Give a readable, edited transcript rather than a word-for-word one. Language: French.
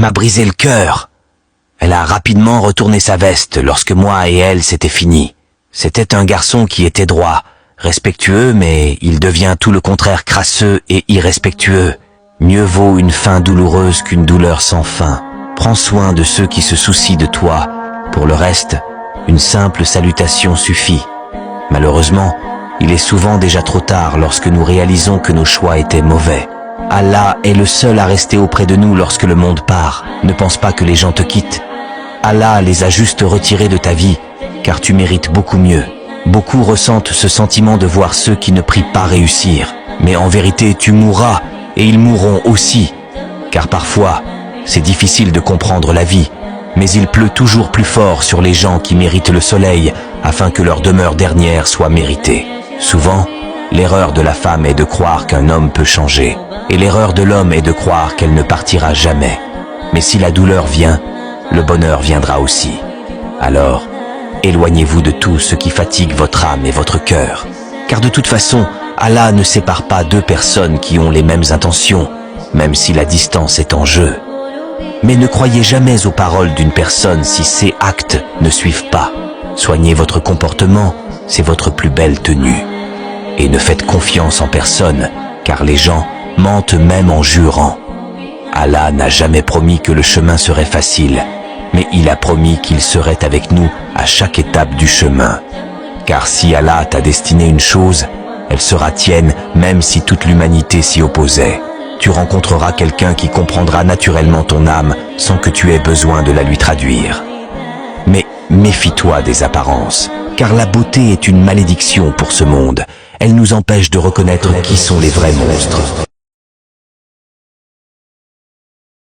m'a brisé le cœur. Elle a rapidement retourné sa veste lorsque moi et elle c'était fini. C'était un garçon qui était droit, respectueux, mais il devient tout le contraire crasseux et irrespectueux. Mieux vaut une fin douloureuse qu'une douleur sans fin. Prends soin de ceux qui se soucient de toi. Pour le reste, une simple salutation suffit. Malheureusement, il est souvent déjà trop tard lorsque nous réalisons que nos choix étaient mauvais. Allah est le seul à rester auprès de nous lorsque le monde part. Ne pense pas que les gens te quittent. Allah les a juste retirés de ta vie, car tu mérites beaucoup mieux. Beaucoup ressentent ce sentiment de voir ceux qui ne prient pas réussir. Mais en vérité, tu mourras, et ils mourront aussi. Car parfois, c'est difficile de comprendre la vie, mais il pleut toujours plus fort sur les gens qui méritent le soleil, afin que leur demeure dernière soit méritée. Souvent, l'erreur de la femme est de croire qu'un homme peut changer, et l'erreur de l'homme est de croire qu'elle ne partira jamais. Mais si la douleur vient, le bonheur viendra aussi. Alors, éloignez-vous de tout ce qui fatigue votre âme et votre cœur. Car de toute façon, Allah ne sépare pas deux personnes qui ont les mêmes intentions, même si la distance est en jeu. Mais ne croyez jamais aux paroles d'une personne si ses actes ne suivent pas. Soignez votre comportement, c'est votre plus belle tenue. Et ne faites confiance en personne, car les gens mentent même en jurant. Allah n'a jamais promis que le chemin serait facile, mais il a promis qu'il serait avec nous à chaque étape du chemin. Car si Allah t'a destiné une chose, elle sera tienne même si toute l'humanité s'y opposait. Tu rencontreras quelqu'un qui comprendra naturellement ton âme sans que tu aies besoin de la lui traduire. Mais méfie-toi des apparences, car la beauté est une malédiction pour ce monde. Elle nous empêche de reconnaître qui sont les vrais monstres.